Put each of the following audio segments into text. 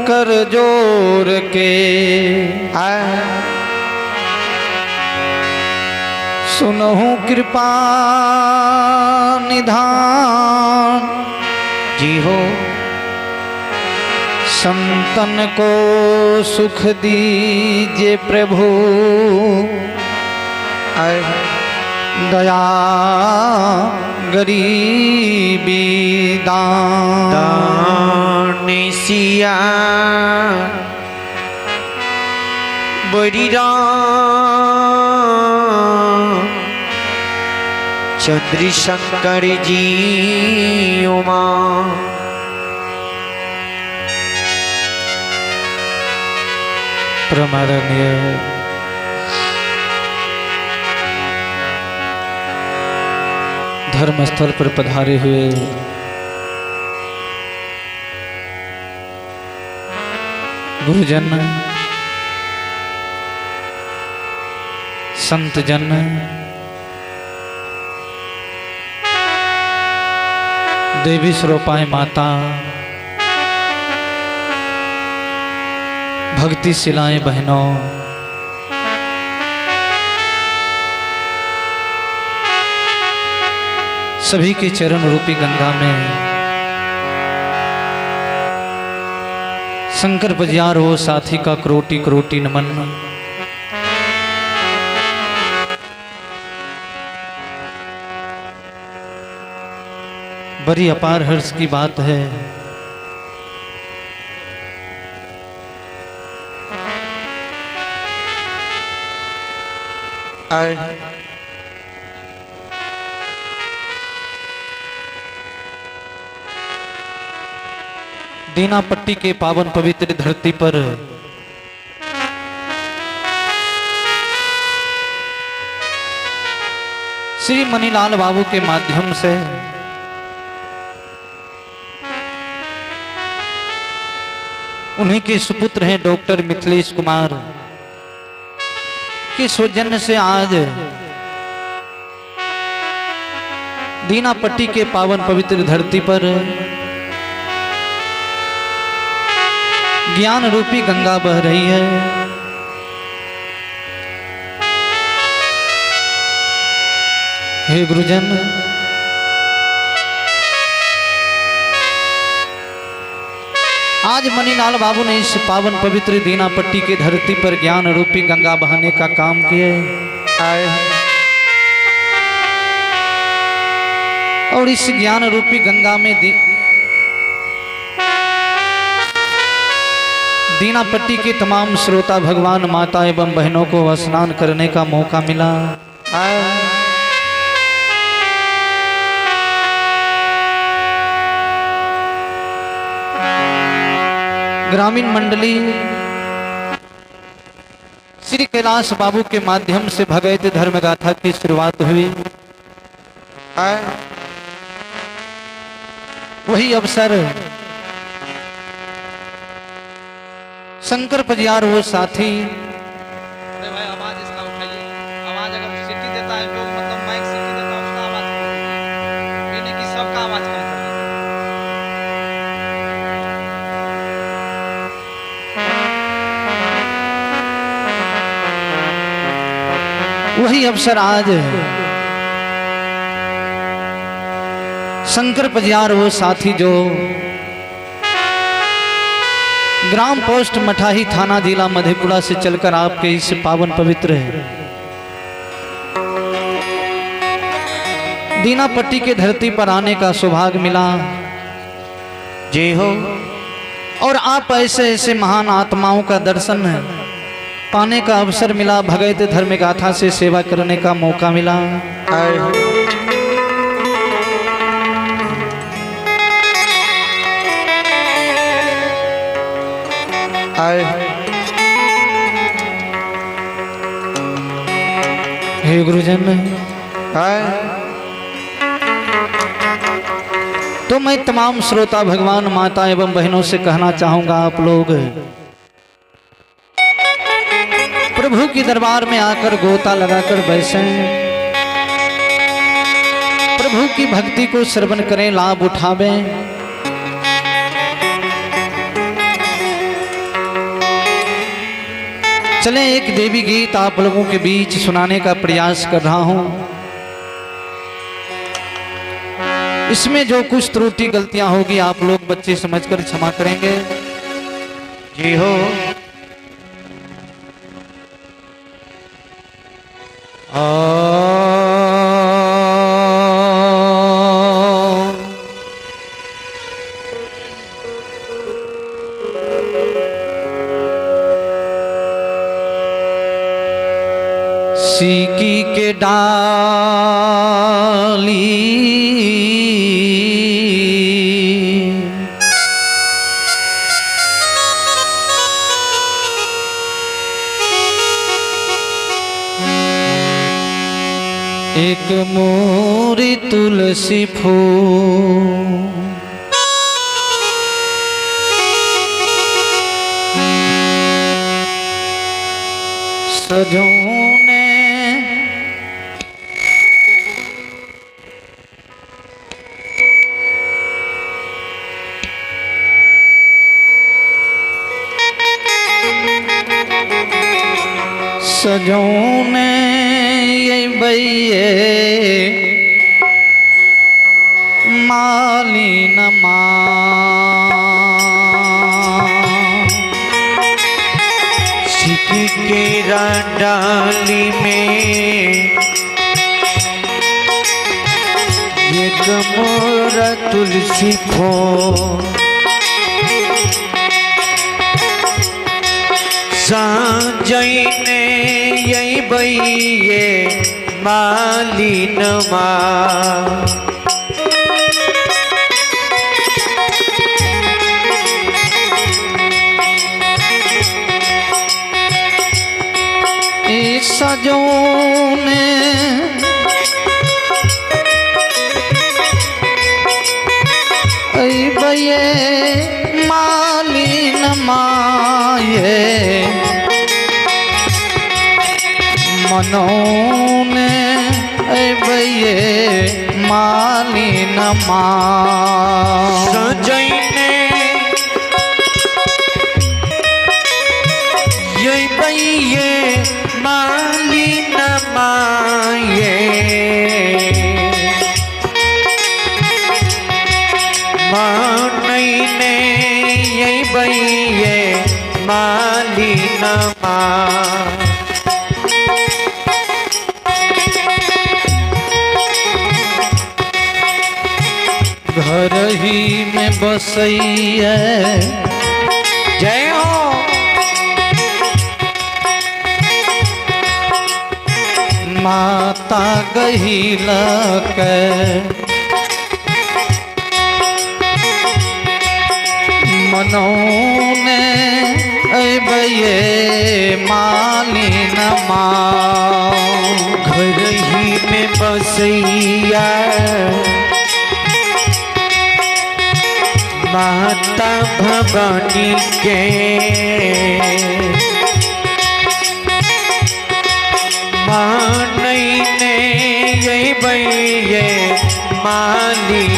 कर जोर के सुनहु कृपा निधान जी हो। संतन को सुख दीजिए प्रभु दया गरीबी दान सिया बड़ी चंद्र शंकर जी उमा परमादरणीय धर्मस्थल पर पधारे हुए गुरुजन संतजन देवी स्वरूपाएं माता भक्ति शिलाएं बहनों सभी के चरण रूपी गंगा में शंकर बजियार हो साथी का करोटी करोटी नमन। बड़ी अपार हर्ष की बात है दीनापट्टी के पावन पवित्र धरती पर श्री मनीलाल बाबू के माध्यम से उन्हीं के सुपुत्र हैं डॉक्टर मिथिलेश कुमार के सौजन्य से आज दीनापट्टी के पावन पवित्र धरती पर ज्ञान रूपी गंगा बह रही है। हे गुरुजन, आज मनीलाल बाबू ने इस पावन पवित्र दीनापट्टी के धरती पर ज्ञान रूपी गंगा बहाने का काम किए और इस ज्ञान रूपी गंगा में दीनापट्टी के तमाम श्रोता भगवान माता एवं बहनों को स्नान करने का मौका मिला। ग्रामीण मंडली श्री कैलाश बाबू के माध्यम से भगवत धर्म गाथा की शुरुआत हुई। वही अवसर शंकर पजियार वो साथी अरे भाई आवाज इसका उठाइए। आवाज अगर सीटी देता है जो मतलब माइक सीटी देता है उसका आवाज कम करिए, ये नहीं कि सबका आवाज कम करिए। वही अवसर आज शंकर पजियार वो साथी जो ग्राम पोस्ट मठाही थाना जिला मधेपुरा से चलकर आपके इस पावन पवित्र दीनापट्टी के धरती पर आने का सौभाग्य मिला। जय हो। और आप ऐसे ऐसे महान आत्माओं का दर्शन पाने का अवसर मिला, भगवत धर्म गाथा से सेवा करने का मौका मिला। हे गुरुजन, तो मैं तमाम श्रोता भगवान माता एवं बहनों से कहना चाहूंगा, आप लोग प्रभु की दरबार में आकर गोता लगाकर बैठे, प्रभु की भक्ति को श्रवण करें, लाभ उठावें। चले एक देवी गीत आप लोगों के बीच सुनाने का प्रयास कर रहा हूं। इसमें जो कुछ त्रुटि गलतियां होगी आप लोग बच्चे समझकर क्षमा करेंगे। जी हो। सीकी के डाली एक मोरी तुलसी फूल सजोने सजोने ये भैये मालिन सिकी के डाली में एक मोरा तुलसी फूल साजने यही भैये मालिन सजोने भैये मालिन माये मनोने भैये मालिन सजने ये भैये मालिन माये मानने ये भैये मालिन घर ही में बसई है। जय हो। माता गहिलक मनोने भैये मालिन घर ही में बसैया माता भवानी के मानने यही भैये मालिन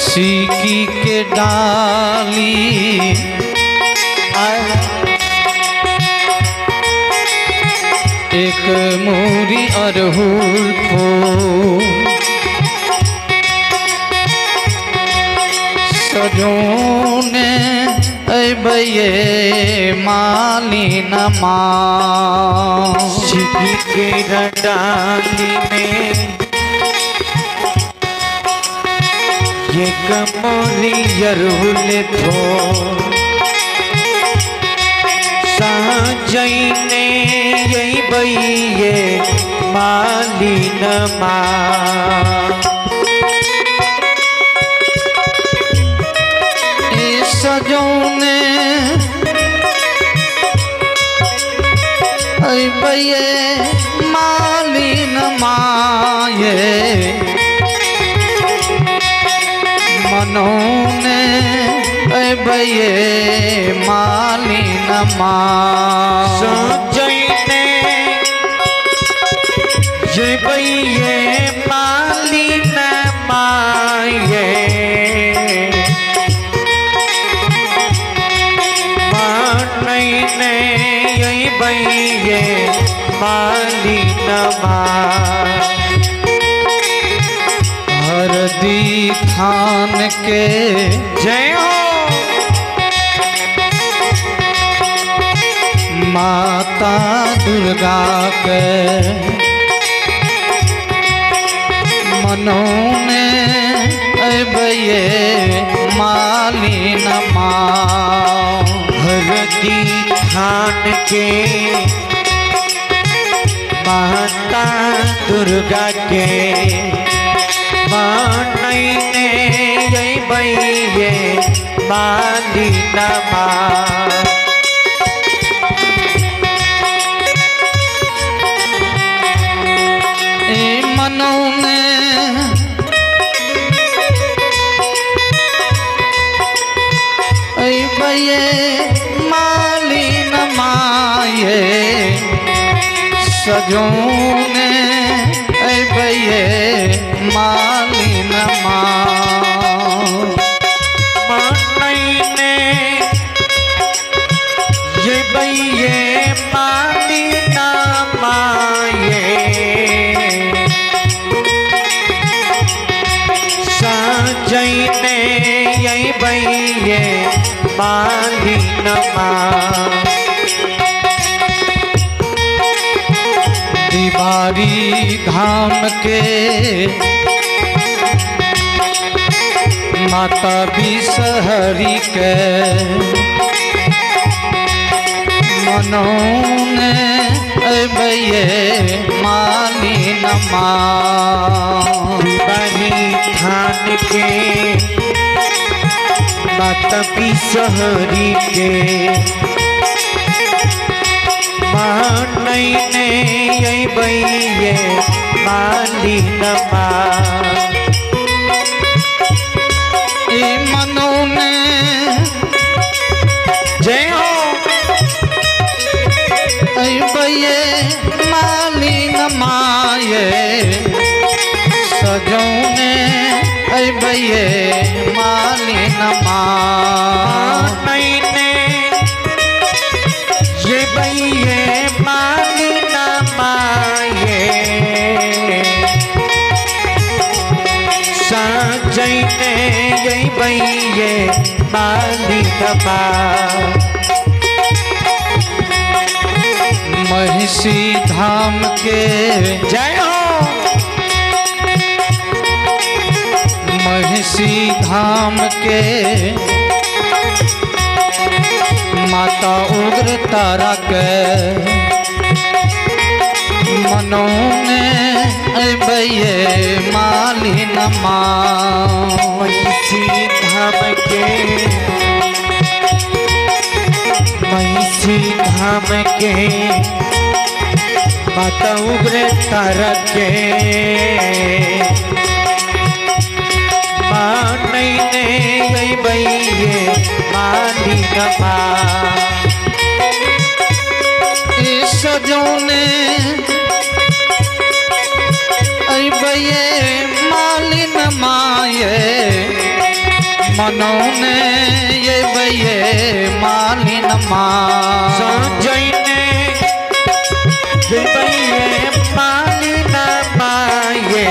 सीकी के डाली एक मोरी अरहुल फूल सजोने भैये मालिन सीकी के डाली में ये कमोली अरहुल फूल साजने यही भैये मालिन सजोने भैये मालिन माये मनोने भैये मालिन सजने ये भैये मालिन माये नमा हरदी थान के जय हो माता दुर्गा के मनों में अबये मालिन माँ हरदी थान के माता दुर्गा के मानैने यही बइये मालिन माँ मनों में अबये मालिन माये सजों ने अबये मालिन माँ मानैने ये बइये मालिन माये सजैने यही बइये मालिन माँ दीवारी धाम के माता बिसहरी के मनों ने अबये मालिन माँ बनी थान के माता बिसहरी के मानैने यही बइये मालिन माँ मनों ने जय हो अबये मालिन माये सजों ने अबये मालिन माँ मानैने ये बइये मालिन माये सजैने यही बइये मालिन माँ महिषी धाम के जय हो महिषी धाम के माता उग्र तारा के मनों में अबये मालिन माँ महिषी धाम के महिषी धाम के माता उग्र तारा के मानैने यही बइये मालिन माँ सजों ने अबये मालिन माये मनों ने ये बइये मालिन माँ सजैने ये बइये मालिन माये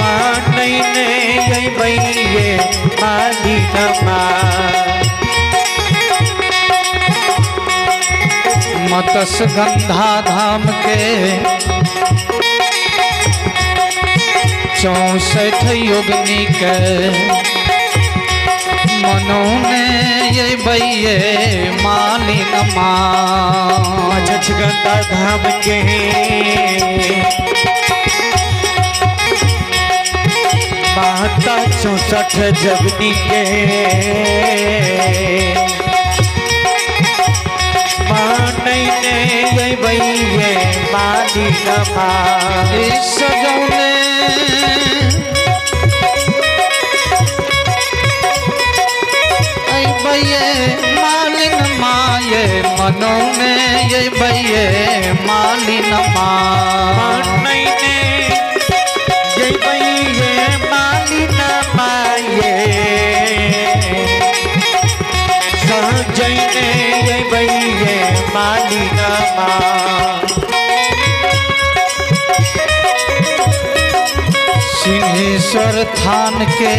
मानैने यही बइये मालिन माँ मतस गंधा धाम के 64 योगनी के मनों ने ये बइये मालिन माँ गंगा धाम के माता 64 जगनी के मानैने यही बइये मालिन माँ सजों ने बइये मालिन माये मनों में ये बइये मालिन माँ मानैने यही बइये मालिन माये सजैने यही बइये मालिन माँ ईश्वर थान के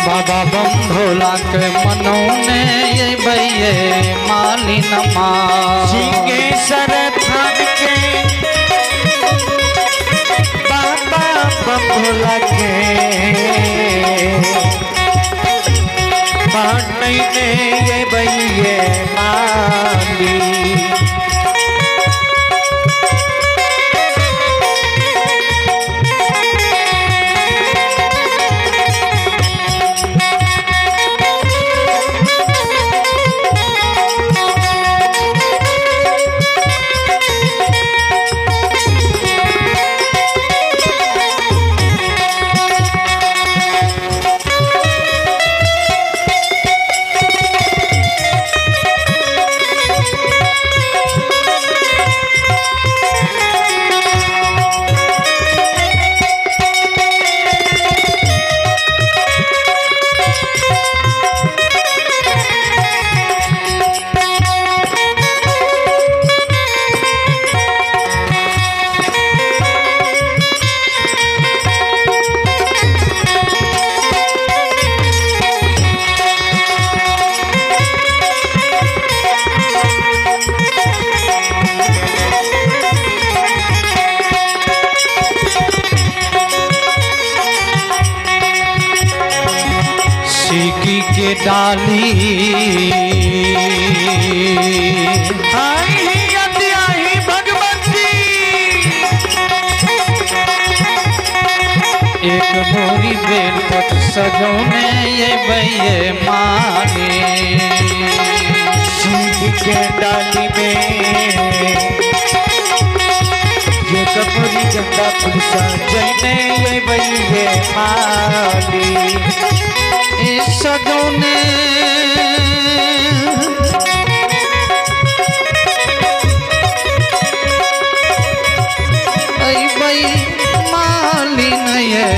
बाबा बम भोला के मनौने ये भैये मालिन माँ सिंहेश्वर थान के बाबा बम भोला के मानैने ये भैये माली सीकी के डाली आई अध्यायी भगवती एक मोरी बेलपत सजौने ये भैये माली सीख के डाली में ये कपूरी गंगा पुरुषा जैने ये भैये माली सजौने ऐ भई मालिन ये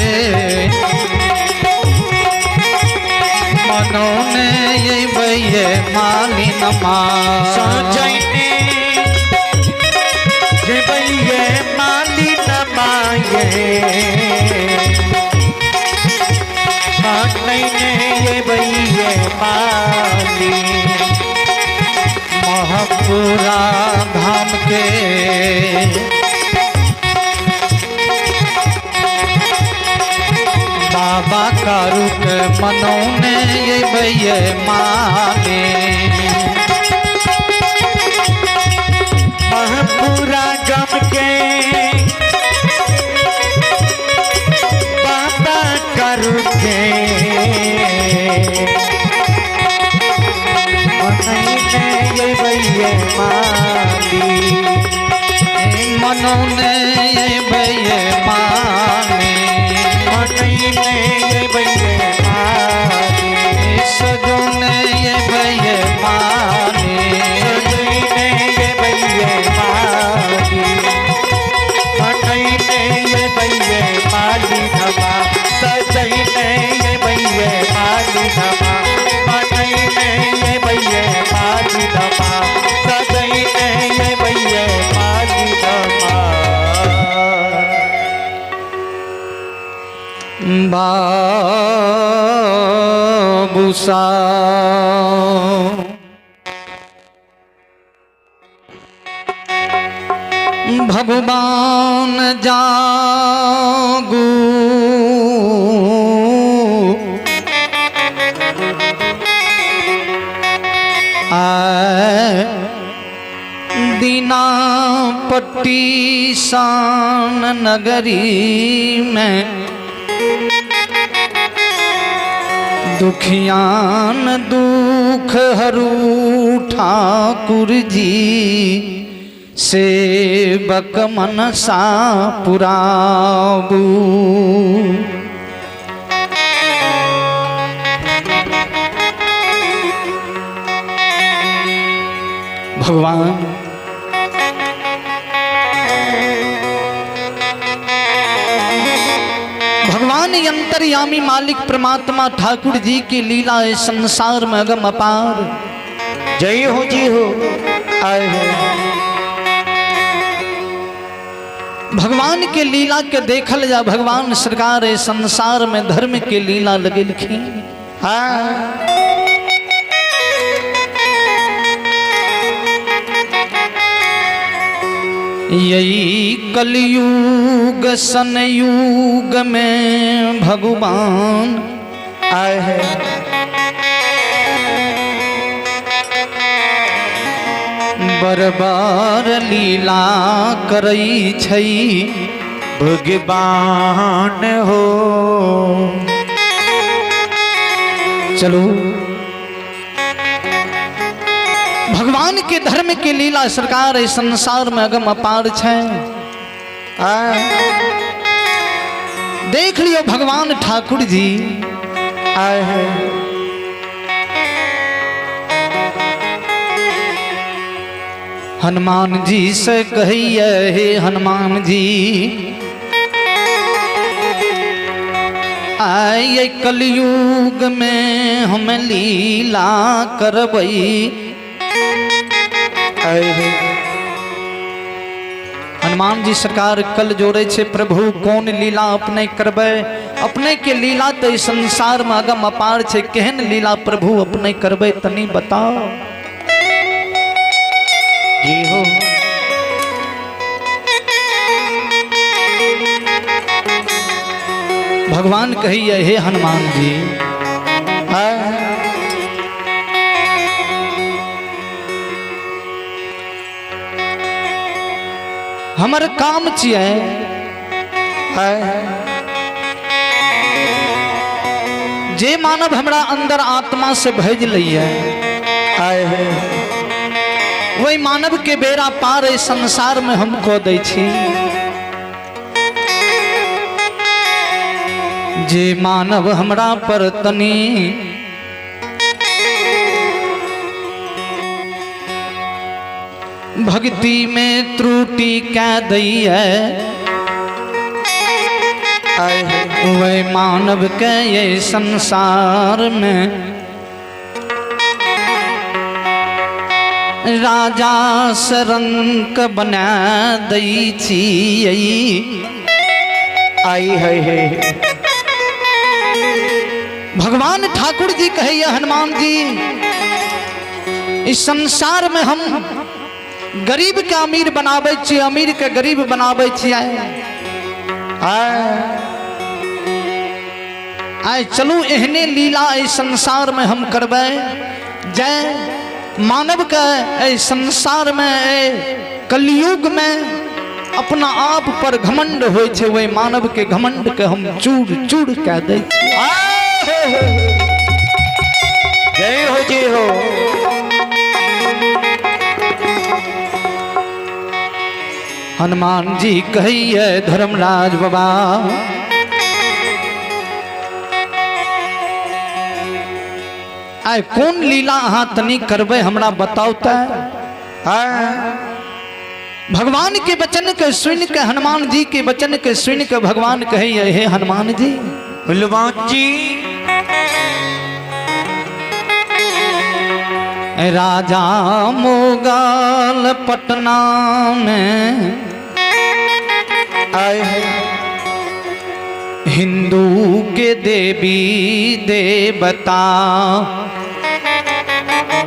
मनौने ये भैये मालिन माँ सजैने ये भैये मालिन माये मानैने ये भैये माली महपुरा धाम के बाबा कारुक मनौने ये भैये माले महपुरा गम के बाबा करुके मनैने ये भैये माली मनौने ये भैये माले मनैने ये भैये माली सजौने ये भैये माले सजैने ये भैये माली मनैने ये भैये माली नमा सजैने ये भैये माली नमा मनैने ये भैये माली नमा सजैने ये भैये माली नमा बाबूसा भगवान जागू दीना पट्टी शान नगरी में दुखियान दुख हरू ठाकुर जी सेवक मनसा पुराबू भगवान भगवान अंतर्यामी मालिक परमात्मा ठाकुर जी की लीला है संसार में अगम अपार। जय हो जी हो आए हो भगवान के लीला के देखल जा। भगवान सरकार ए संसार में धर्म के लीला लगेलखिन। यही कलयुग सनयुग में भगवान आए हैं। बरबार लीला करई छई भगवान हो। चलो भगवान के धर्म के लीला सरकार इस संसार में अगम अपार है। देख लियो भगवान ठाकुर जी आए हैं। हनुमान जी से कहिए हे हनुमान जी आए कलयुग में हम लीला करबई। हनुमान जी सरकार कल जोड़े छे प्रभु कौन लीला अपने करबे। अपने के लीला तो संसार में अगम अपार छे। केहन लीला प्रभु अपने करबे तनी बताओ जी हो। भगवान कहिए हे हनुमान जी हमर काम छिए जे मानव हमरा अंदर आत्मा से भेज लिया वही मानव के बेड़ा पार इस संसार में हमको दै छी। जे मानव हमरा पर तनी भक्ति में त्रुटि कह दी है वह मानव के ये संसार में राजा सरंक बना दी छी। आई है भगवान ठाकुर जी कहे हनुमान जी इस संसार में हम गरीब के अमीर बनावे छी अमीर के गरीब बनावे छी। आए चलू एहने लीला इस संसार में हम करबे। जय मानव के संसार में कलयुग में अपना आप पर घमंड होय छे वही मानव के घमंड के हम चूर चूर कह दे। जय हो जय हो। हनुमान जी कहिए धर्मराज बाबा आय कौन लीला अहाँ तनी करबे हमरा बताओ त। भगवान के वचन के सुन के हनुमान जी के वचन के सुन के भगवान कहिए हे हनुमान जी हनुमान जी राजा मोगल पटना में आए हैं। हिंदू के देवी देवता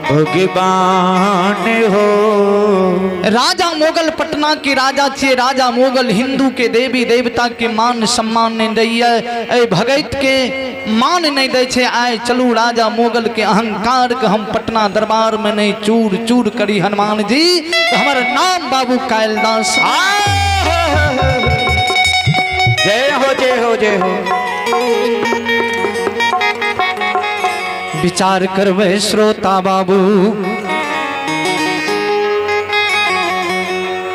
भगवान हो। राजा मोगल पटना के राजा छे। राजा मोगल हिंदू के देवी देवता के मान सम्मान नहीं दैये भगत के मान नहीं दे छे। आए चलू राजा मोगल के अहंकार के हम पटना दरबार में नहीं चूर चूर करी हनुमान जी। तो हमारा नाम बाबू कालिदास। जय हो जय हो जय हो। विचार करवे श्रोता बाबू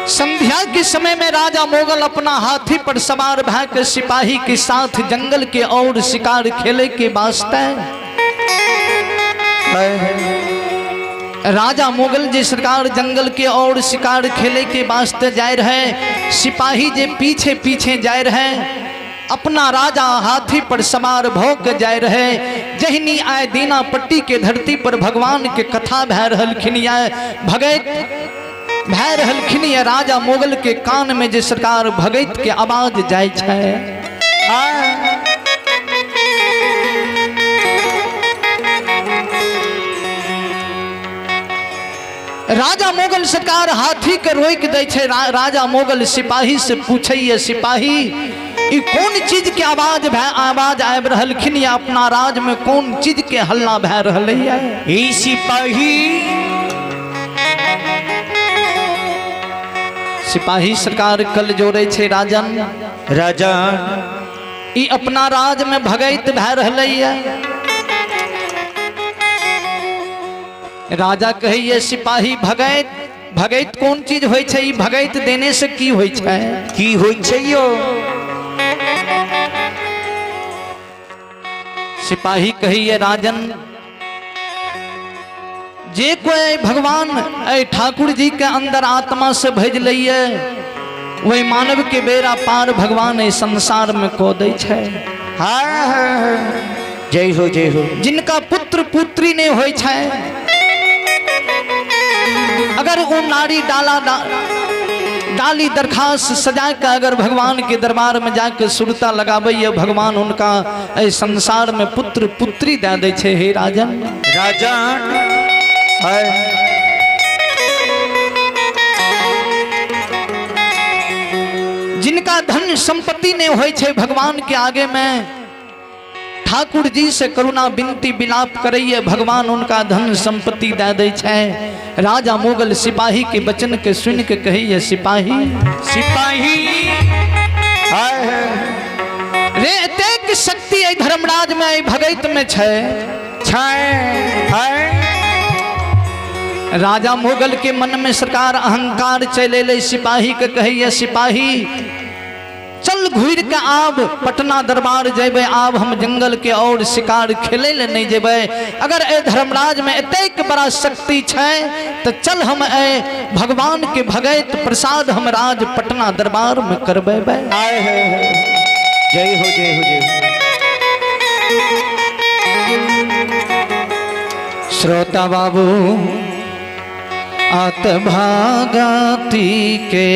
संध्या के समय में राजा मोगल अपना हाथी पर सवार भैकर सिपाही के साथ जंगल के और शिकार खेले के वास्ते राजा मोगल जी सरकार जंगल के और शिकार खेले के वास्ते जाए रहे। सिपाही जे पीछे पीछे जाए रहे अपना राजा हाथी पर सवार भोग जाए रहे। जहनी आए दीना पट्टी के धरती पर भगवान के कथा भै रहलखिन। भगत भै रहलखिन ये राजा मोगल के कान में जे सरकार भगत के आवाज जाय छै। राजा मोगल सरकार हाथी के रोक दै छै। राजा मोगल सिपाही से पूछे ये सिपाही ई कौन चीज के आवाज आबि रहलखिन या अपना राज में कौन चीज के हल्ला भै रहलै है। ई सिपाही सरकार कल जोड़े छे राजन ई अपना राज में भगत भै रहलै है। राजा कहिए सिपाही भगत कौन चीज होय छै। भगत देने से की होय छै। की होय छै यो। सिपाही कहिए राजन जे कोई भगवान ठाकुर जी के अंदर आत्मा से भेज लिये वही मानव के बेरा पार भगवान संसार में को दै छै। जय हो जय हो। जिनका पुत्र पुत्री नहीं होय छै अगर वो नारी डाली दरखास्त सजा के अगर भगवान के दरबार में जाकर सुरता लगाबै भगवान उनका संसार में पुत्र पुत्री दे दे छे। हे राजन जिनका धन संपत्ति नहीं होय छे भगवान के आगे में ठाकुर जी से करुणा विनती विलाप करइए भगवान उनका धन संपत्ति दे दे छै। राजा मोगल सिपाही के वचन के सुन के कहिए सिपाही रे एतेक शक्ति ऐ धर्मराज में ऐ भगत में छै। राजा मोगल के मन में सरकार अहंकार चले ले। सिपाही के कहिए सिपाही चल घूर के आब पटना दरबार जेबे। आब हम जंगल के और शिकार खेले ले नहीं जेबे। अगर ए धर्मराज में एतेक बड़ा शक्ति छै तो चल हम ए भगवान के भगत प्रसाद हम राज पटना दरबार में करबे। जय हो जय हो जय हो। श्रोता बाबू आत भागती के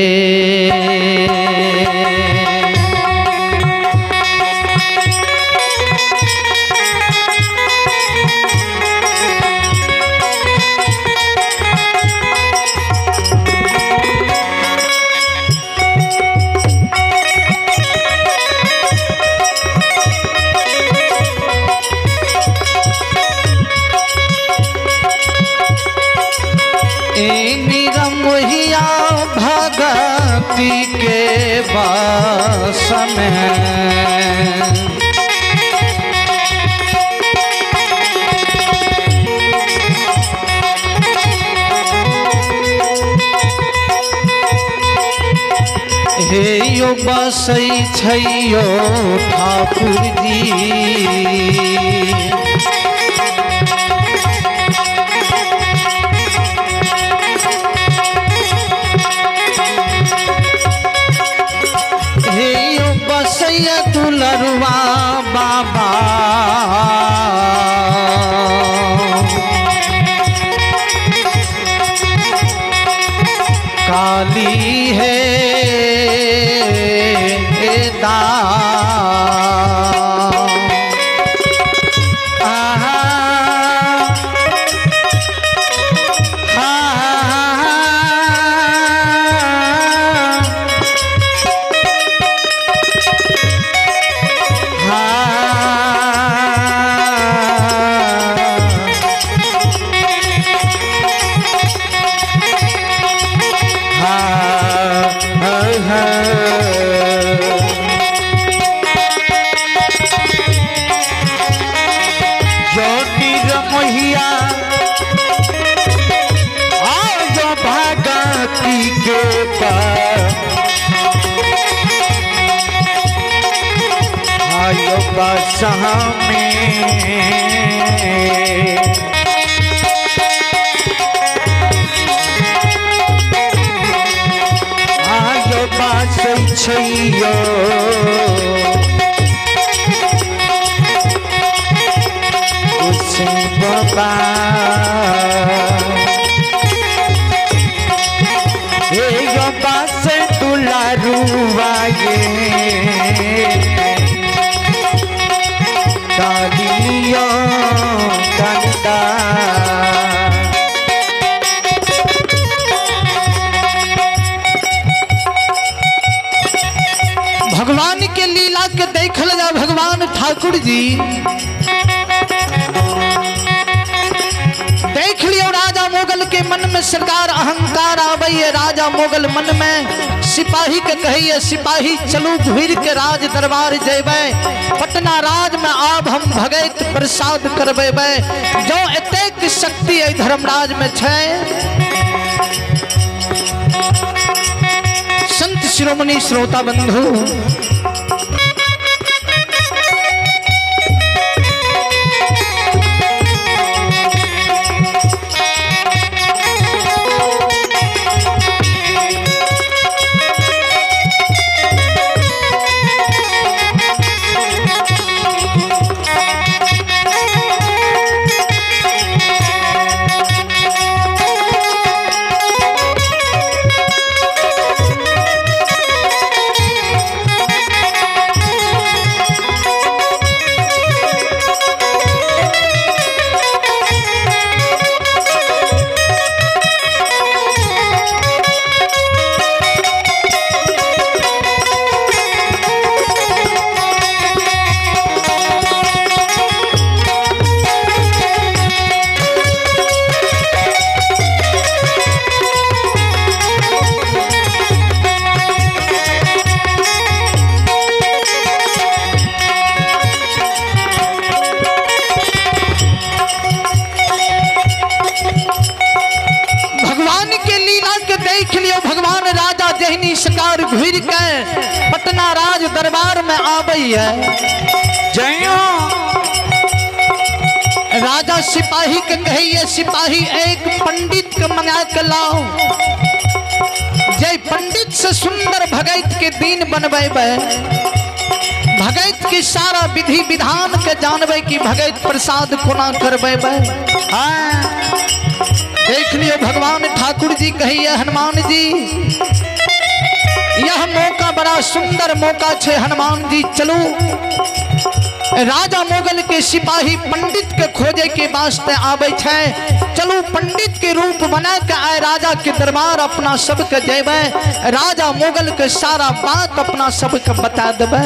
भगती के बास में हे यो बसै छै यो ठाकुर जी। दुलरुआ बाबा काली है दा आयो बासै छै यो उसे बाबा बास दुलारुआ ये कालियो कंदा। भगवान के लीला के देखल जा भगवान ठाकुर जी देख लियो राजा मोगल के मन में सरकार अहंकार आबैये। राजा मोगल मन में सिपाही के कहिए सिपाही चलू घुर के राज दरबार जेबै पटना राज में आब हम भगत प्रसाद करबेबै। जो एतेक शक्ति है धर्मराज में छै। संत शिरोमणि श्रोता बंधु शिकार घुर के पटना राज दरबार में आबैया। जयो राजा सिपाही के कहिए सिपाही एक पंडित के मंगा के लाओ। जय पंडित से सुंदर भगत के दिन बनबेबै। भगत की सारा विधि विधान के जानबे कि भगत प्रसाद कोना करबेबै। देख लियो भगवान ठाकुर जी कहिए हनुमान जी यह मौका बड़ा सुंदर मौका छे। हनुमान जी चलू राजा मोगल के सिपाही पंडित के खोजे के वास्ते आबे छे। चलू पंडित के रूप बना के आए राजा के दरबार अपना सबके जेबे। राजा मोगल के सारा बात अपना सबके बता देबे।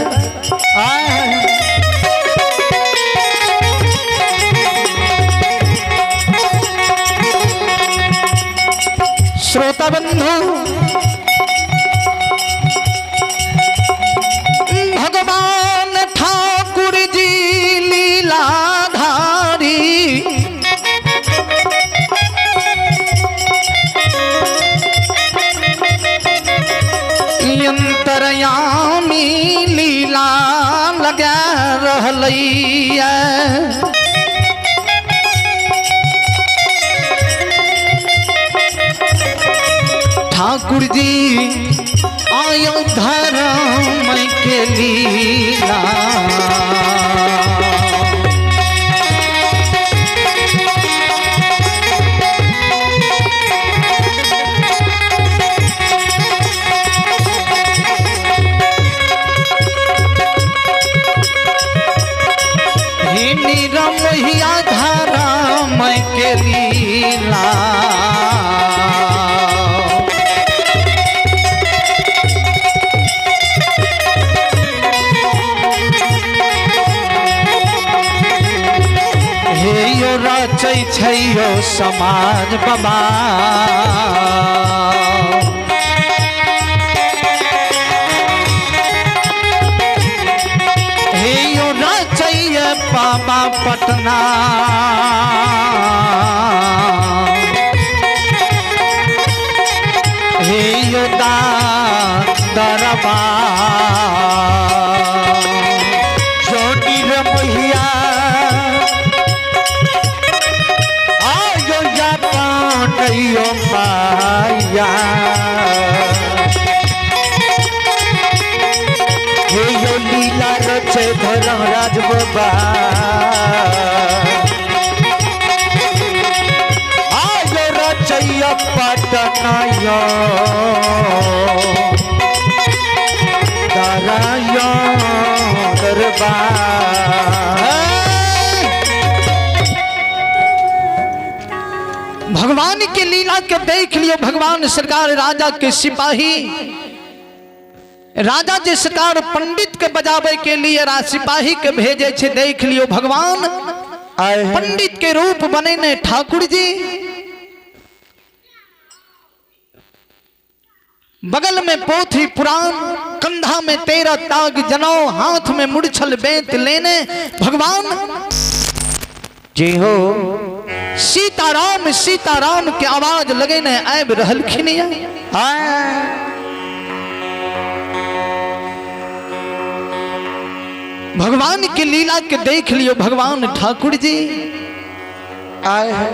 श्रोता बंधु भगवान ठाकुर जी लीलाधारी अंतरयामी लीला लगा रहलैया। ठाकुर जी आयो धर्म के लीला। हे निरमहिया धर्म के लीला। रचै छै यो समाज बाबा। हे यो रचै बाबा पटना। हे यो दरबार जोड़ी रमैया यो माया। हे यो लीला रचे धर्मराज बाबा। आयो रचैया पटना। तनयो दरयो दरबार। भगवान की लीला के देख लियो। भगवान सरकार राजा के सिपाही, राजा जी सरकार पंडित के बजावे के लिए सिपाही के भेजे छे। देख लियो भगवान पंडित के रूप बने ने ठाकुर जी। बगल में पोथी पुराण, कंधा में 13 ताग जनौ, हाथ में मुड़छल बेंत लेने भगवान जी हो सीताराम सीताराम के आवाज लगे ने आब रहल खिनिया। भगवान की लीला के देख लियो भगवान ठाकुर जी। आए हैं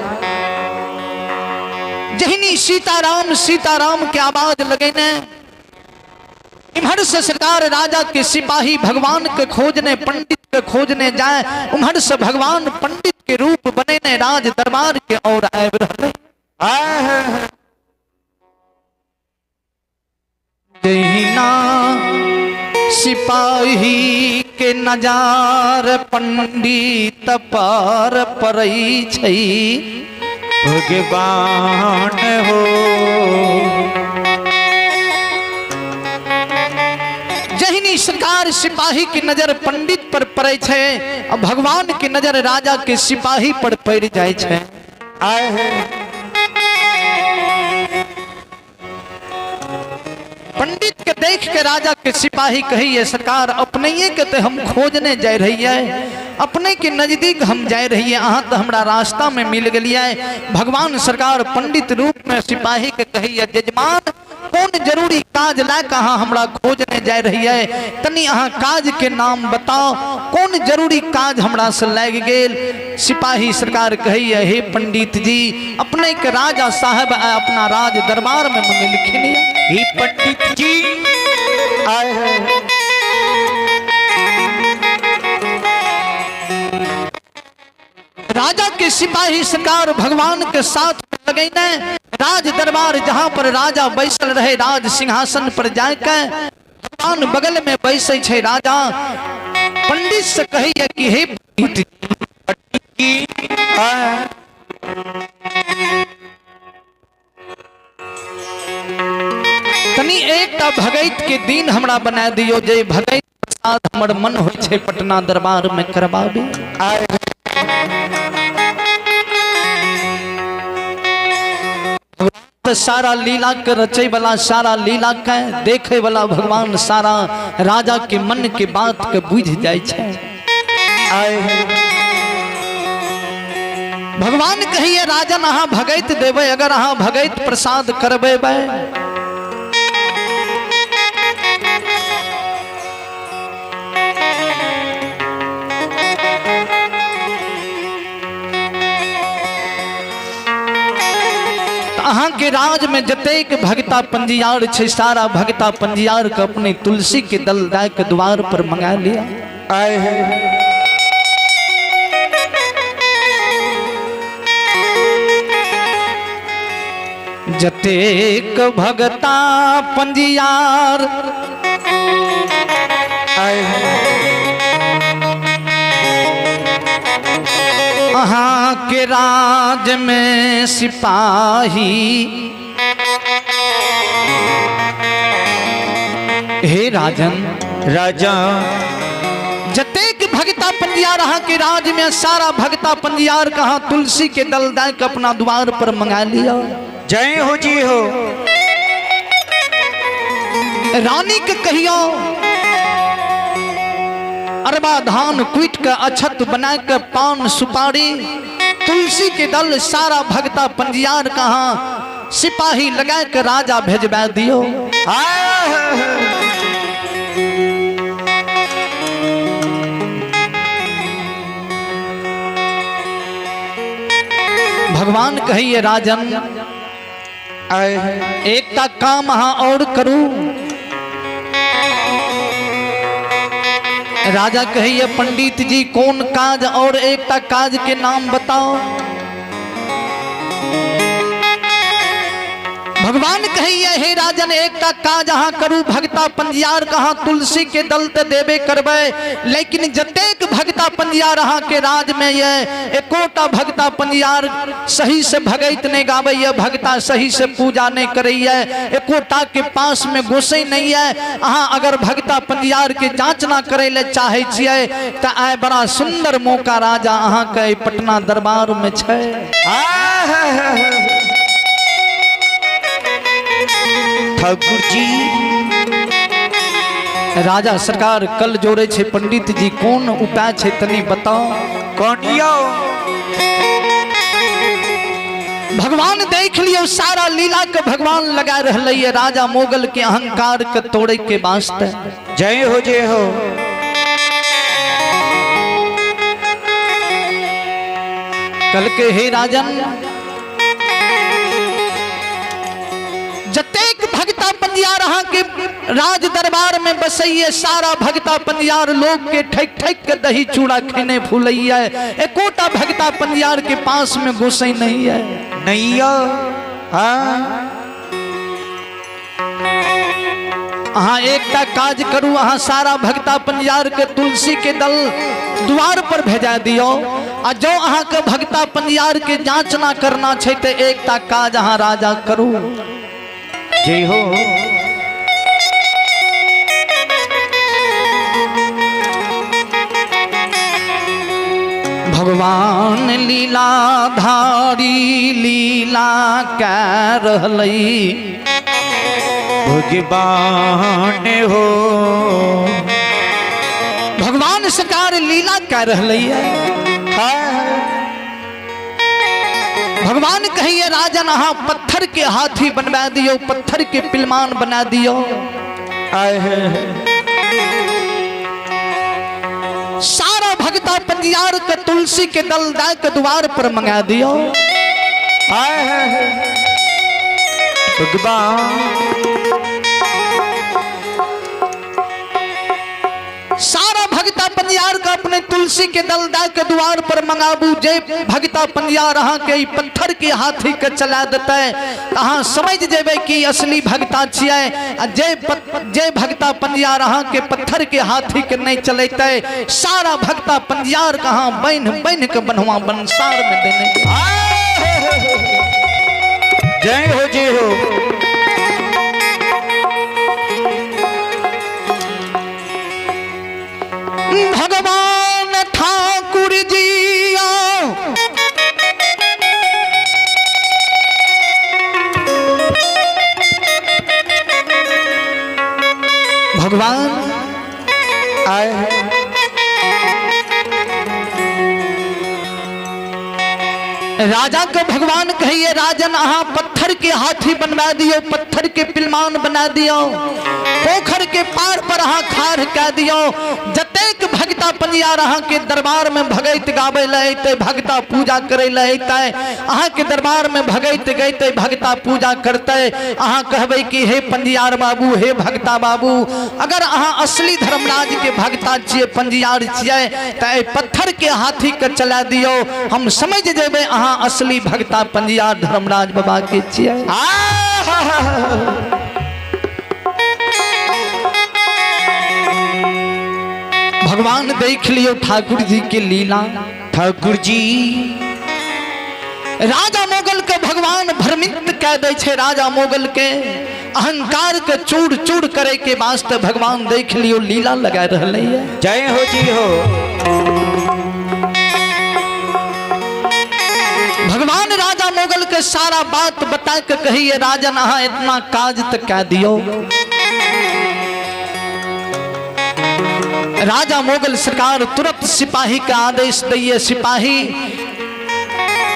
जहनी सीताराम सीताराम के आवाज लगे ने, इम्हर से सरकार राजा के सिपाही भगवान के खोजने पंडित के खोजने जाए, उम्हर से भगवान पंडित के रूप बने ने राज दरबार के और आए रहे। जहिना सिपाही के नजार पंडित पर परई छई भगवान हो। जहिनी सरकार सिपाही की नजर पंडित पर पड़े छे, अब भगवान की नजर राजा के सिपाही पर पड़ जाए छे। आए हैं पंडित के देख के राजा के सिपाही कही सरकार अपने के ते हम खोजने जा रही है, अपने के नजदीक हम जा रही है, अहाँ तो हमरा रास्ता में मिल गलिया है। भगवान सरकार पंडित रूप में सिपाही के कही जजमान कौन जरूरी काज ला कहा हमरा खोजने जा रही है, तनी अहाँ काज के नाम बताओ, कौन जरूरी काज हमरा से लग गेल। सिपाही सरकार कही हे पंडित जी अपने के राजा साहब अपना राज दरबार में मिलखिन। ही पंडित जी आए हैं राजा के सिपाही सरकार भगवान के साथ लगे ने राज दरबार जहां पर राजा बैसल रहे राज सिंहासन पर जाके भगवान बगल में बैसे छे। राजा पंडित से कही कि हे पंडित जी तनी एक भगत के दिन हमरा बना दियो जे भगत प्रसाद हमर मन हो छे पटना दरबार में करबाबी। सारा लीला के रचे वाला सारा लीला के देखे वाला भगवान सारा राजा के मन के बात के बुझ जाए छे। भगवान कहिए राजन अहाँ भगत देवे, अगर अहाँ भगत प्रसाद करबे अहाँ के राज में जतेक भगता पंजियार छे सारा भगता पंजियार के अपने तुलसी के दल दाय के द्वार पर मंगा लिया। आए हैं जतेक भगता पंजियार आए हैं अहाँ के राज में सिपाही हे राजन राजा जतेक भगता पंजियार अहाँ के राज में सारा भगता पंजियार कहा तुलसी के दल दाय के अपना द्वार पर मंगा लिया। जय हो जी हो। रानी के कहियो अरबा धान कुट के अछत बना के पान सुपारी तुलसी के दल सारा भगता पंजियार कहा सिपाही लगा के राजा भेजवा दियो। भगवान कहिए राजन आए हैं एक का काम हाँ और करूं। राजा कहिए पंडित जी कौन काज और एक का काज के नाम बताओ। भगवान कहिए हे राजन एकटा काज अहाँ करू भगता पंजियार कहाँ तुलसी के दल ते देबे करबै लेकिन जतेक भगता पंजियार अहाँ के राज में ये एकोटा भगता पंजियार सही से भगत नहीं गाबै ये भगता सही से पूजा नहीं करैया एकोटा के पास में गोसै नहीं है। अहाँ अगर भगता पंजियार के जांच ना करे ले चाहे छियै त आइ बड़ा सुंदर मौका राजा अहाँ के पटना दरबार में छै। ठाकुर जी राजा सरकार कल जोड़े छे पंडित जी कौन उपाय छे तनी बताओ। कौनियो भगवान देख लियो सारा लीला के भगवान लगा रहले ये राजा मोगल के अहंकार के तोड़े के वास्ते। जय हो जय हो। कल के हे राजन जतेक भगता पंजियार अहाँ के राज दरबार में बसैये सारा भगता पंजियार लोग के ठेक ठेक के दही चूड़ा खेने फूलैया एकोटा भगता पंजियार के पास में घुसै नहीं है। नैया अहाँ एकटा काज करू अहाँ सारा भगता पंजियार के तुलसी के दल द्वार पर भेजा दियो आ जो अहाँ के भगता पंजियार के जांच ना करना छै ते एकटा काज अहाँ राजा करू। जय हो। भगवान लीला धारी लीला कह रहलई भगवान हो। भगवान सरकार लीला कह रहलई भगवान कहिए राजन अहाँ पत्थर के हाथी बनवा दियो पत्थर के पिलमान बना दियो। सारा भगता पंजियार के तुलसी के दल दा के द्वार पर मंगा दियो। सारा भगता पंजियार का अपने तुलसी के दल दा के द्वार पर मंगाबू जे भगता पंजियार अहाँ के पत्थर के हाथी के चला देते अहाँ समझ जेबे कि असली भगता छियै। जे भगता पंजियार अहाँ के पत्थर के हाथी के नहीं चलेते सारा भगता पंजियार कहाँ बन बन के बनवा बनसार में देने। जय हो जय हो। भगवान ठाकुर जी आओ भगवान आए हैं। राजा को भगवान कहिए राजन अहाँ पत्थर के हाथी बनवा दियो पत्थर के पिलमान बना दियो पोखर के पार पर अहाँ खार कह दियो जतेक भगता पंजियार अहाँ के दरबार में भगत गावे लते भगता पूजा करे लते अहाँ के दरबार में भगत गईते भगता पूजा करते अहाँ कहबे कि हे पंजियार बाबू हे भगता बाबू अगर अहाँ असली धर्मराज के भगता छिए पंजियार छिए त पत्थर के हाथी के चला दियो हम समझ जेबे अहाँ असली भगता पंजियार धर्मराज बाबा के छिए। भगवान देख लियो ठाकुर जी के लीला। ठाकुर जी राजा मोगल के भगवान भ्रमित कह दे छे राजा मोगल के अहंकार के चूर चूर करे के वास्ते भगवान देख लियो लीला लगा रहले है। जय हो जी हो। भगवान राजा मोगल के सारा बात बता के कहिए राजन अहाँ इतना काज तक कह दियो। राजा मोगल सरकार तुरंत सिपाही का आदेश दिए सिपाही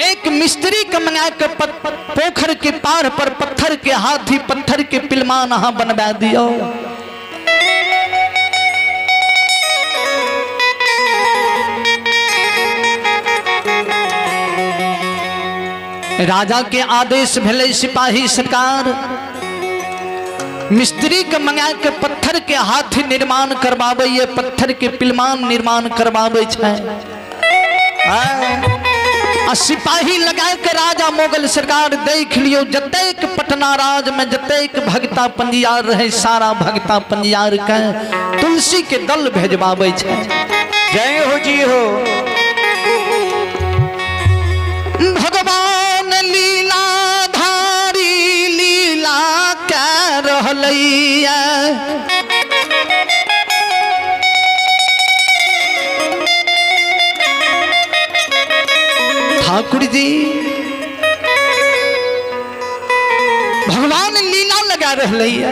एक मिस्त्री का मंगा के पोखर के पार पर पत्थर के हाथी पत्थर के पिलमान अहाँ बनवा दियो। राजा के आदेश भेले सिपाही सरकार मिस्त्री के मंगा के पत्थर के हाथी निर्माण करवावे ये पत्थर के पिलमान निर्माण करवावे छै। आ सिपाही लगा के राजा मोगल सरकार देख लियो जतेक पटना राज में जतेक भगता पंजियार रहे सारा भगता पंजियार के तुलसी के दल भेजबाबै छै। जय हो जी हो। भगवान लीला धारी लीला कह रहलैया ठाकुर जी भगवान लीला लगा रहलैया।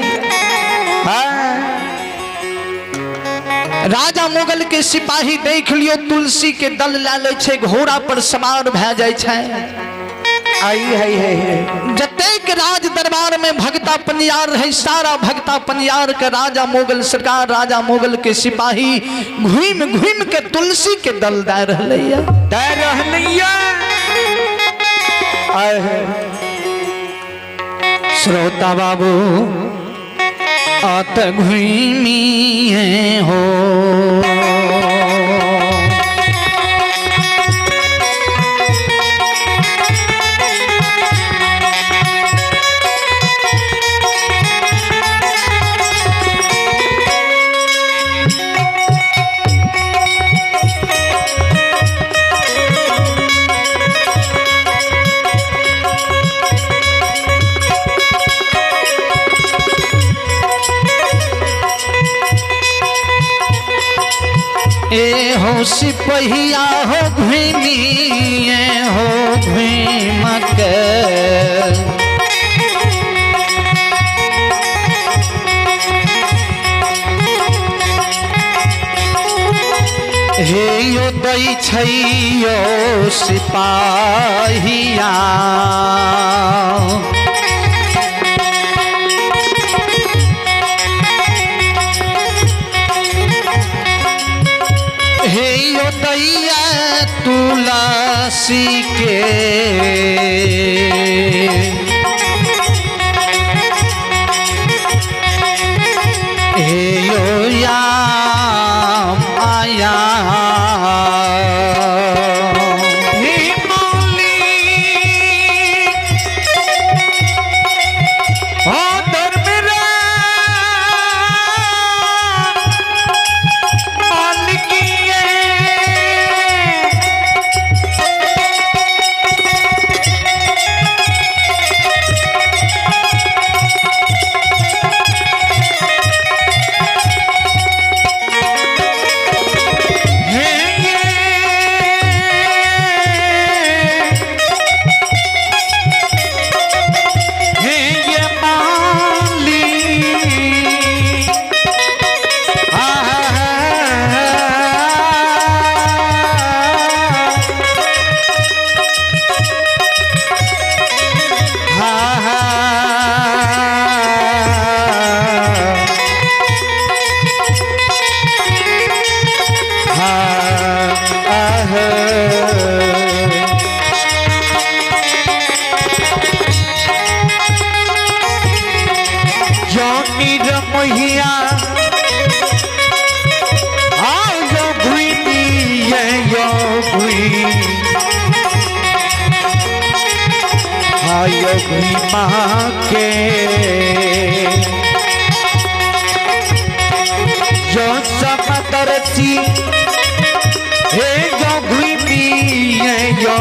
राजा मुगल के सिपाही देख लियो तुलसी के दल ला ले छे घोड़ा पर सवार भए जाय छे। आई है जतेक राज दरबार में भगता पंजियार रहे सारा भगता पंजियार के राजा मुगल सरकार राजा मुगल के सिपाही घूम घूम के तुलसी के दल दे रहलैया। आए है श्रोता बाबू आत घूमिए हो ए हो सिपहिया हो घूमिए हो घूम के हे यो दै छै यो सिपाहिया हे यो दैया तुलसी के हे यो याम आया माँ के जो समदर्शी हे जो घुमी है जो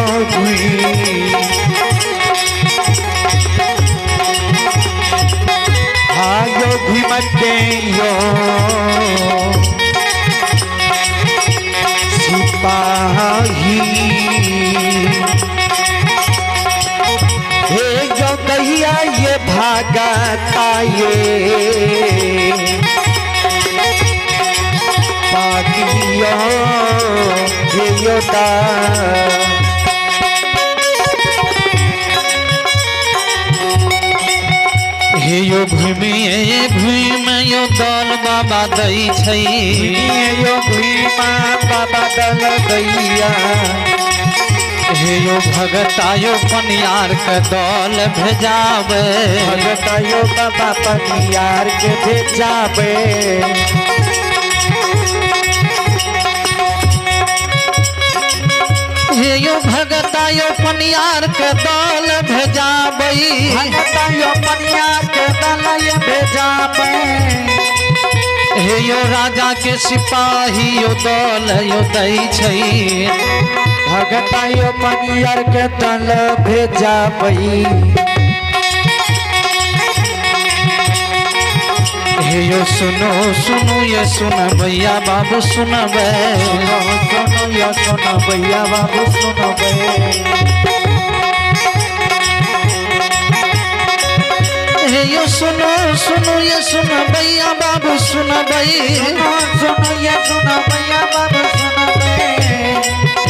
हाँ यो घुमते यो सिपाही कहिया ये भागता ये पागियो ये योदा हे यो घुमिए घुमियो दल बाबा दै छै यो घुमा बाबा दल दैया हे यो भगतायो पनियार के दल भेजावे भगतायो बाबा पनियार के भेजावे हे यो भगता यो पनियार के दल भेजाबई भगता यो पनियार के दल ये भेजाबई हे यो राजा के सिपाही यो दल यो दै छै भगता यो पनियार के दल भेजाबई हे यो सुनो सुनो ये सुन भैया बाबू सुनबे सुनो यो सुन भैया बाबू सुनबे हे यो सुनो सुनो ये सुन भैया बाबू सुनबे सुनो ये सुन भैया बाबू सुनबे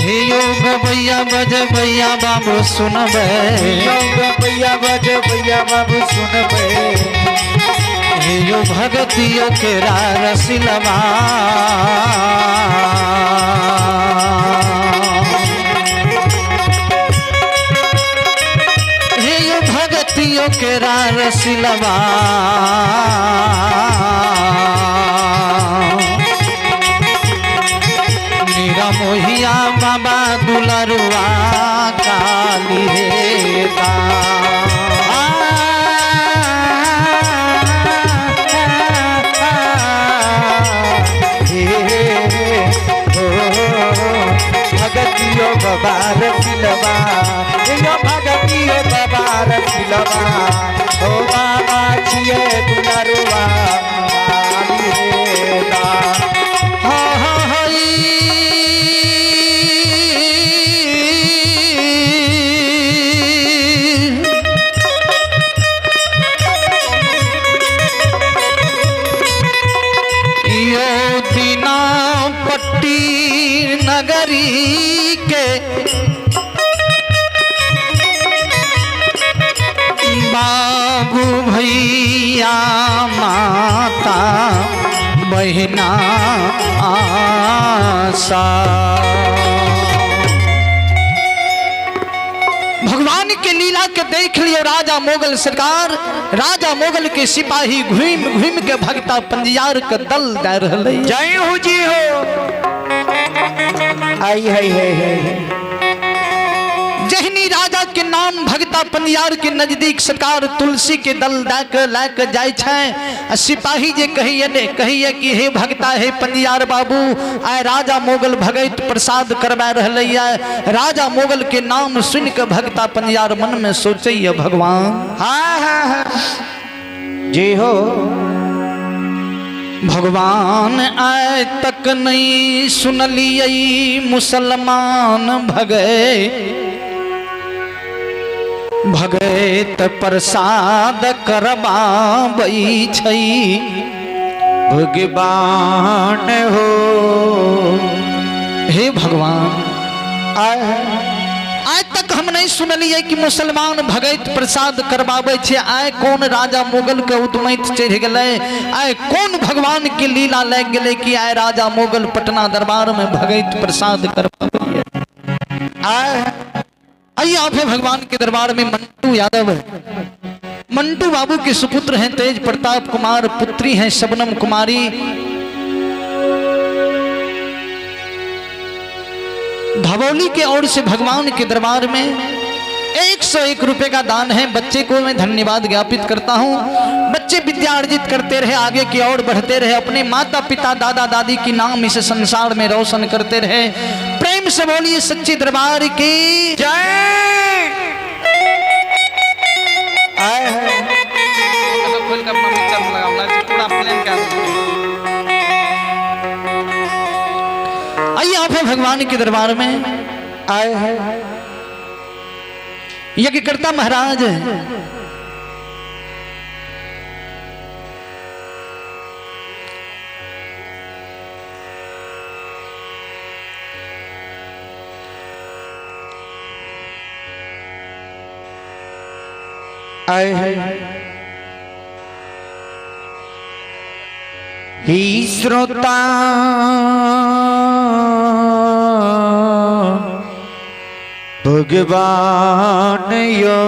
हे यो भैया बज भैया बाबू सुनबे भैया बज भैया बाबू सुनबे हे यो भगतियों के रसिलवा हे यो भगतियों के रसिलवा नीरा मोहिया बाबा दुलरुआ काली हेता भगतियो बाबार सिलवा यो भगतियो बाबार सिलवा ओ बाबा छिए दुलरुआ काली हेता हा हा हई यो दीना पट्टी नगरी के बाबू भैया माता बहना आशा भगवान के लीला के देख लियो राजा मोगल सरकार राजा मोगल के सिपाही घूम घूम के भगता पंजियार के दल दे रहले जय हो जी हो आई है जहनी राजा के नाम भगता पंजियार के नजदीक सरकार तुलसी के दल लाके जाय छै सिपाही जे कहिए कि हे भगता हे पंजियार बाबू आय राजा मोगल भगत प्रसाद करवा रहले राजा मोगल के नाम सुन के भगता पंजियार मन में सोचे भगवान हाँ जी हो भगवान आय तक नहीं सुनलिए मुसलमान भगत प्रसाद करबाबै छै भगवान हो हे भगवान आय तक हम नहीं सुनलिए कि मुसलमान भगत प्रसाद करबाबै छै आय कौन राजा मोगल के उद्मैत चढ़ गेलै आय कौन भगवान के लीला लग गेलै कि आय राजा मोगल पटना दरबार में भगत प्रसाद करबाबै आइए आप है भगवान के दरबार में मंटू यादव मंटू बाबू के सुपुत्र हैं तेज प्रताप कुमार पुत्री हैं शबनम कुमारी धवौली के ओर से भगवान के दरबार में 101 रुपए का दान है। बच्चे को मैं धन्यवाद ज्ञापित करता हूँ। बच्चे विद्या अर्जित करते रहे, आगे की ओर बढ़ते रहे, अपने माता पिता दादा दादी की नाम इस संसार में रोशन करते रहे। प्रेम से बोलिए सच्चे दरबार की जय। आइए आप है भगवान के दरबार में आए हैं। यज्ञकर्ता महाराज आए हैं। ही श्रोता भगवान यो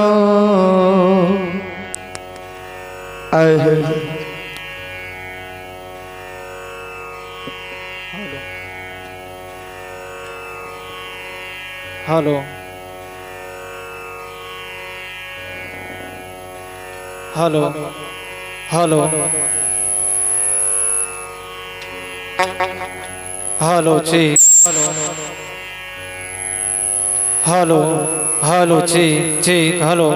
आए हैं। हेलो हेलो हेलो हेलो ठीक हेलो हेलो ठीक ठीक हेलो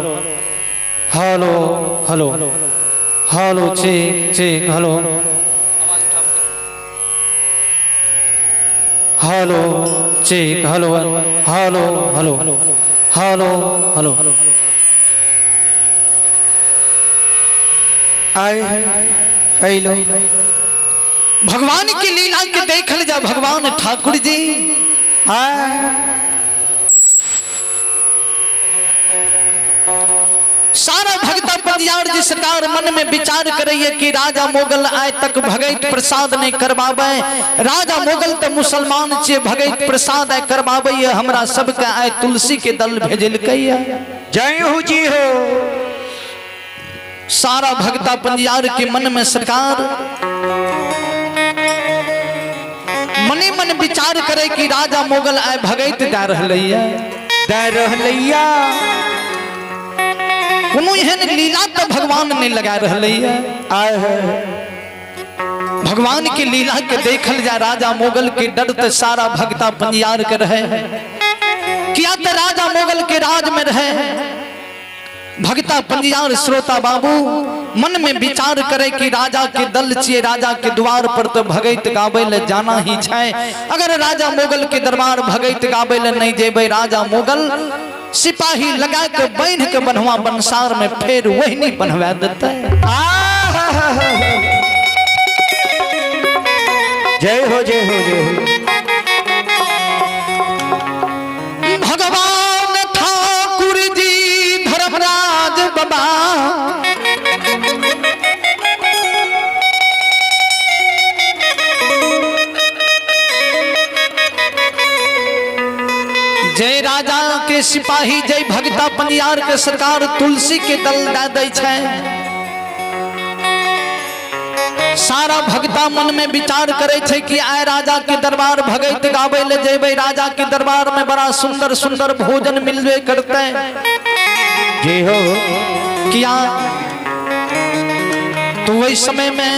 हेलो हेलो हेलो ठीक ठीक हेलो आवाज उठा के हेलो ठीक hello hello hello hello hello आए हेलो भगवान की लीला के देखल जा भगवान ठाकुर जी। सारा भगता पंजियार जी सरकार मन में विचार करैया कि राजा मोगल आय तक भगत प्रसाद नहीं करवावे। राजा मोगल तो मुसलमान छे भगत प्रसाद आय करवावे हमरा सबके आय तुलसी के दल भेजलकै। जय हो जी हो। सारा भगता पंजियार के मन में सरकार मने मन विचार करे कि राजा मोगल आय भगत दे रहलैया कोनो एहन लीला तो भगवान ने लगा रहलैया। भगवान की लीला के देखल जा राजा मोगल के डर ते सारा भगता पंजियार के रहे। किया तो राजा मोगल के राज में रहे। भगता पंजियार श्रोता बाबू मन में विचार करे कि राजा के दल छिए राजा के द्वार पर तो भगत गावे ले जाना ही छै। अगर राजा मोगल के दरबार भगत गावे ले नहीं जेबे राजा मोगल सिपाही लगा के बांध के बनवा बनसार में फिर वही नहीं बनवा देते। जय हो जय हो जय हो। भगवान ठाकुर जी धर्मराज बाबा जय राजा के सिपाही जय भगता पंजियार के सरकार तुलसी के दल दे दै छै। सारा भगता मन में विचार करे छे कि आय राजा के दरबार भगत गावे ले जेबे। राजा के दरबार में बड़ा सुंदर सुंदर भोजन मिलबे करते। जय हो। किया तो वही समय में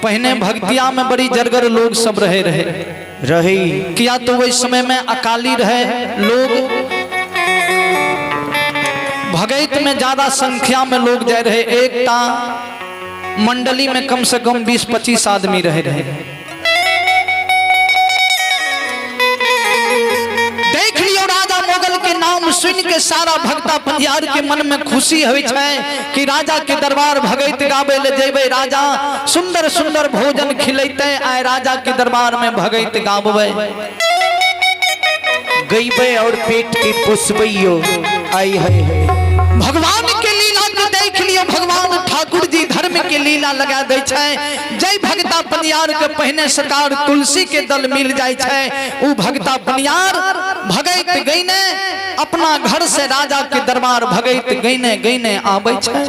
पहने भक्तिया में बड़ी जरगर लोग सब रहे रही। किया तो वही समय में अकाली रहे लोग भगत में ज्यादा संख्या में लोग जा रहे। एकता मंडली में कम से कम 20-25 आदमी रहे। देख लियो राजा मोगल के नाम सुन के सारा भगता पंजियार के मन में खुशी होइ छै कि राजा के दरबार भगत गावे ले जेबे। राजा सुंदर सुंदर भोजन खिलैते आय राजा के दरबार में भगत गावे गईबे और पेट के पुसबैयो आई है। भगवान के लीला के देख लियो भगवान ठाकुर जी धर्म के लीला लगा दे छै। जय भगता पंजियार के पहने सरकार तुलसी के दल मिल जाय छै। उ भगता पंजियार भगत गईने अपना घर से राजा के दरबार भगत गईने गईने आबै छै।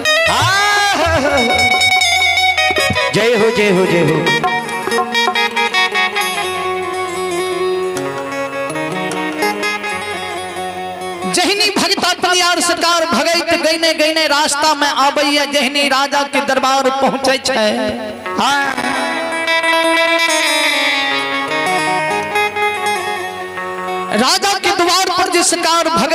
जय हो जय हो जय हो। जहनी भगता पंजियार सरकार भगत गईने गईने रास्ता में आबैया जहनी राजा के दरबार पहुंचे छै। राजा के द्वार पर जिस सरकार भगत